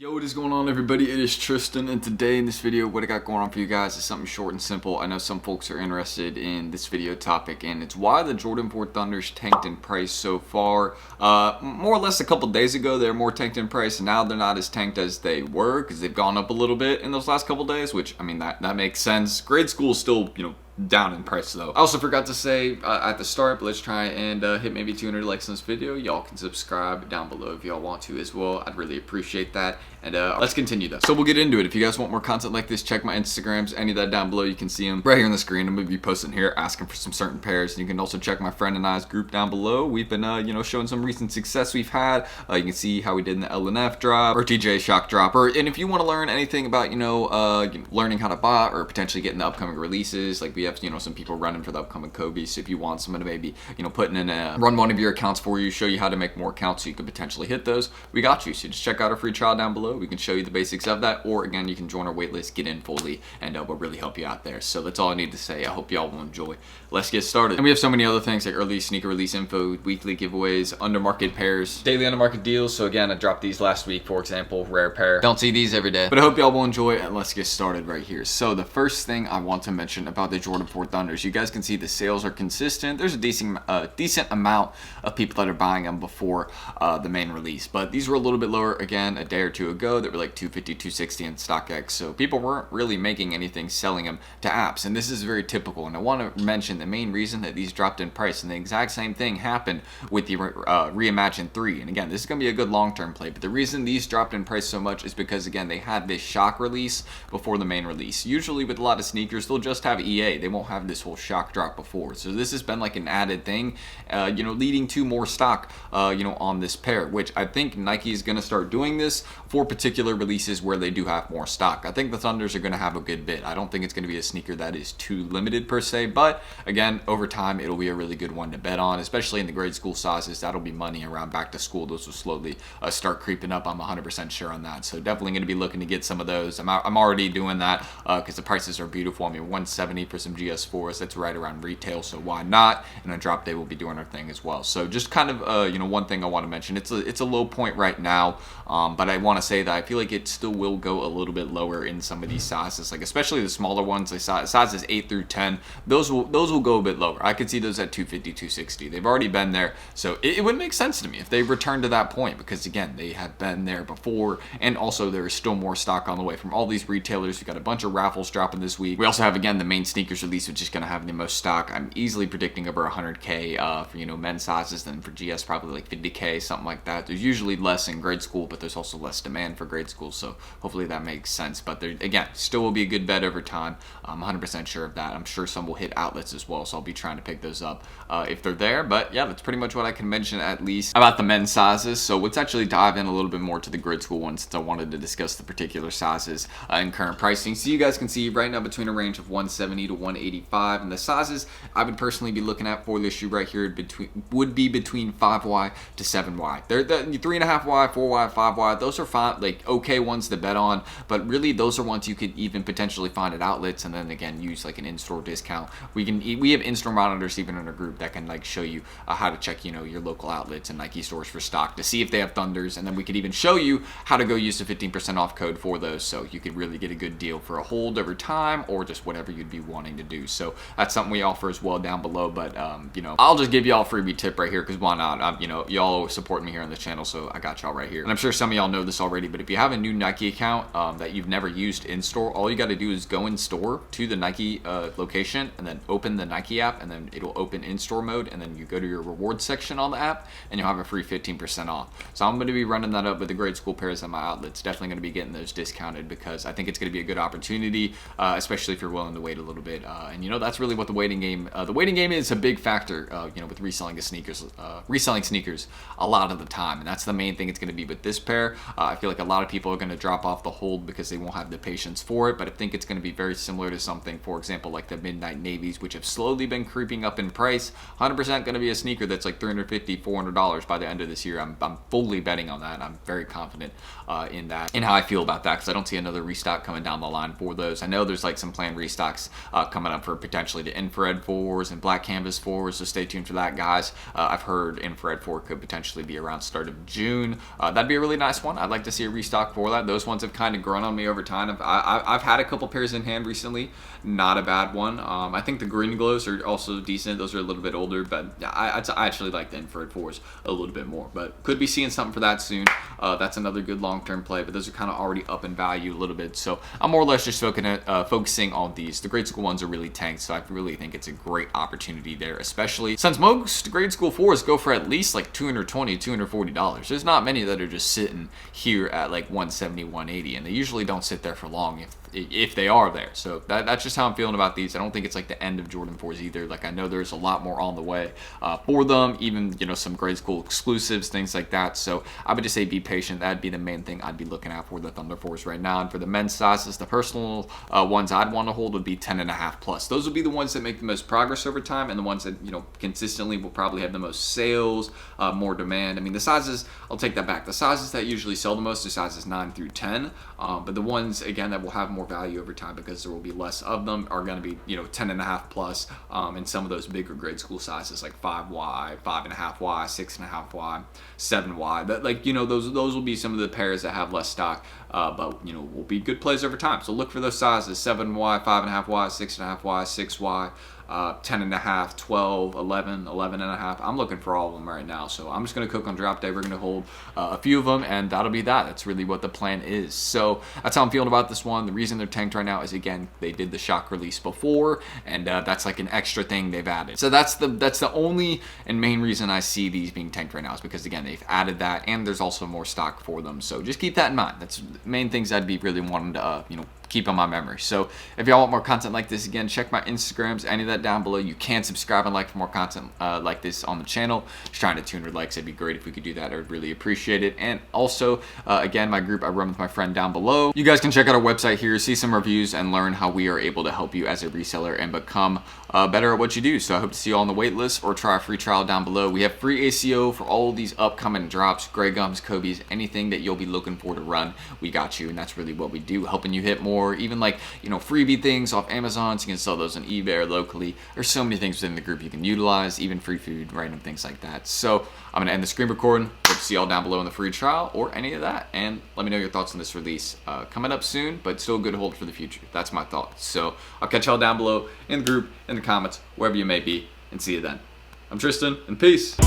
Yo, what is going on, everybody? It is Tristan, and today in this video, what I got going on for you guys is something short and simple. I know some folks are interested in this video topic, and it's why the Jordan 4 Thunders tanked in price so far. More or less a couple days ago, they were more tanked in price, and now they're not as tanked as they were, because they've gone up a little bit in those last couple days, which, I mean, that makes sense. Grade school is still, down in price though. I also forgot to say at the start, but let's try and hit maybe 200 likes on this video. Y'all can subscribe down below if y'all want to as well. I'd really appreciate that. And let's continue though. So we'll get into it. If you guys want more content like this, check my Instagrams, any of that down below. You can see them right here on the screen. I'm gonna be posting here asking for some certain pairs. And you can also check my friend and I's group down below. We've been showing some recent success we've had. You can see how we did in the LNF drop or TJ shock dropper. And if you want to learn anything about learning how to bot or potentially getting the upcoming releases, like we have some people running for the upcoming Kobe. So if you want someone to maybe putting in run one of your accounts for you, show you how to make more accounts so you could potentially hit those, we got you. So just check out our free trial down below. We can show you the basics of that, or again, you can join our waitlist, get in fully, and we'll really help you out there. So that's all I need to say. I hope y'all will enjoy. Let's get started. And we have so many other things like early sneaker release info, weekly giveaways, undermarket pairs, daily undermarket deals. So again, I dropped these last week, for example, rare pair. Don't see these every day, but I hope y'all will enjoy it. And let's get started right here. So the first thing I want to mention about the Jordan 4 Thunders, you guys can see the sales are consistent. There's a decent amount of people that are buying them before the main release, but these were a little bit lower again a day or two ago. They were like 250, 260 in StockX, so people weren't really making anything selling them to apps, and this is very typical. And I want to mention the main reason that these dropped in price, and the exact same thing happened with the Reimagine 3. And again, this is going to be a good long-term play, but the reason these dropped in price so much is because again, they had this shock release before the main release. Usually with a lot of sneakers, they'll just have EA. They won't have this whole shock drop before. So this has been like an added thing, leading to more stock, on this pair, which I think Nike is going to start doing this for particular releases where they do have more stock. I think the Thunders are going to have a good bit. I don't think it's going to be a sneaker that is too limited per se, but again, over time, it'll be a really good one to bet on, especially in the grade school sizes. That'll be money around back to school. Those will slowly start creeping up. I'm 100% sure on that. So definitely going to be looking to get some of those. I'm already doing that because the prices are beautiful. I mean, 170 for some GS4s. That's right around retail, so why not? And on drop day, we'll be doing our thing as well. So just kind of, one thing I want to mention. It's a low point right now, but I want to say that I feel like it still will go a little bit lower in some of these sizes, like especially the smaller ones, like sizes 8 through 10. Those will go a bit lower. I could see those at 250, 260. They've already been there, so it would make sense to me if they return to that point, because again, they have been there before, and also there is still more stock on the way from all these retailers. We got a bunch of raffles dropping this week. We also have again the main sneakers release, which is going to have the most stock. I'm easily predicting over 100K for men's sizes, then for GS probably like 50K, something like that. There's usually less in grade school, but there's also less demand for grade school, so hopefully that makes sense. But there again, still will be a good bet over time. I'm 100% sure of that. I'm sure some will hit outlets as well, so I'll be trying to pick those up if they're there. But yeah, that's pretty much what I can mention at least about the men's sizes. So let's actually dive in a little bit more to the grade school ones, since I wanted to discuss the particular sizes and current pricing. So you guys can see right now between a range of 170 to 185, and the sizes I would personally be looking at for this shoe right here would be between 5Y to 7Y. They're the 3.5Y, 4Y, 5Y. Those are fine, like okay ones to bet on, but really those are ones you could even potentially find at outlets, and then again use like an in-store discount. We have in-store monitors even in our group that can like show you how to check your local outlets and Nike stores for stock to see if they have Thunders, and then we could even show you how to go use the 15% off code for those, so you could really get a good deal for a hold over time or just whatever you'd be wanting to do. So that's something we offer as well down below. But I'll just give y'all a freebie tip right here, because why not? Y'all support me here on the channel, so I got y'all right here. And I'm sure some of y'all know this already, but if you have a new Nike account that you've never used in store, all you got to do is go in store to the Nike location, and then open the Nike app, and then it'll open in store mode, and then you go to your rewards section on the app, and you'll have a free 15% off. So I'm going to be running that up with the grade school pairs at my outlets. Definitely going to be getting those discounted, because I think it's going to be a good opportunity, especially if you're willing to wait a little bit. And that's really what the waiting game is a big factor, with reselling sneakers a lot of the time, and that's the main thing it's going to be with this pair. I feel like a lot of people are going to drop off the hold because they won't have the patience for it, but I think it's going to be very similar to something, for example, like the Midnight Navies, which have slowly been creeping up in price. 100% going to be a sneaker that's like $350, $400 by the end of this year. I'm fully betting on that. I'm very confident in that, and how I feel about that, because I don't see another restock coming down the line for those. I know there's like some planned restocks coming coming up for potentially the infrared 4s and black canvas 4s, so stay tuned for that, guys. I've heard infrared 4 could potentially be around start of June. That'd be a really nice one. I'd like to see a restock for that. Those ones have kind of grown on me over time. I've had a couple pairs in hand recently. Not a bad one. I think the green glows are also decent. Those are a little bit older, but I actually like the infrared 4s a little bit more. But could be seeing something for that soon. That's another good long-term play, but those are kind of already up in value a little bit. So I'm more or less just focusing on these. The grade school ones are really tanked, so I really think it's a great opportunity there, especially since most grade school 4s go for at least like $220, $240. There's not many that are just sitting here at like 170, 180, and they usually don't sit there for long if they are there. So that's just how I'm feeling about these. I don't think it's like the end of Jordan 4s either. Like, I know there's a lot more on the way for them, even, you know, some grade school exclusives, things like that. So I would just say be patient. That'd be the main thing I'd be looking at for the Thunder 4s right now. And for the men's sizes, the personal ones I'd want to hold would be 10.5 plus. Those would be the ones that make the most progress over time, and the ones that, you know, consistently will probably have the most sales, more demand. I mean, the sizes, I'll take that back. The sizes that usually sell the most are sizes 9 through 10, but the ones, again, that will have more value over time because there will be less of them are going to be, you know, 10.5 plus, and some of those bigger grade school sizes like 5Y, 5.5Y, 6.5Y, 7Y. That, like, you know, those will be some of the pairs that have less stock, but, you know, will be good plays over time. So look for those sizes: 7Y, 5.5Y, 6.5Y, 6Y. 10.5, 12, 11, 11.5. I'm looking for all of them right now. So I'm just going to cook on drop day. We're going to hold a few of them, and that'll be that. That's really what the plan is. So that's how I'm feeling about this one. The reason they're tanked right now is, again, they did the shock release before, and that's like an extra thing they've added. So that's the only and main reason I see these being tanked right now, is because, again, they've added that, and there's also more stock for them. So just keep that in mind. That's the main things I'd be really wanting to, you know, keep on my memory. So if y'all want more content like this, again, check my Instagrams, any of that down below. You can subscribe and like for more content like this on the channel. Just trying to 200 likes. It'd be great if we could do that. I would really appreciate it. And also, again, my group I run with my friend down below. You guys can check out our website here, see some reviews, and learn how we are able to help you as a reseller and become better at what you do. So I hope to see you all on the wait list, or try a free trial down below. We have free ACO for all of these upcoming drops, Grey Gums, Kobe's, anything that you'll be looking for to run, we got you. And that's really what we do, helping you hit more, even like, you know, freebie things off Amazon, so you can sell those on eBay or locally. There's so many things within the group you can utilize, even free food, random things like that. So I'm gonna end the screen recording. Hope to see y'all down below in the free trial or any of that, and let me know your thoughts on this release. Coming up soon, but still a good hold for the future. That's my thoughts. So I'll catch y'all down below in the group, in the comments, wherever you may be, and see you then. I'm Tristan, and peace.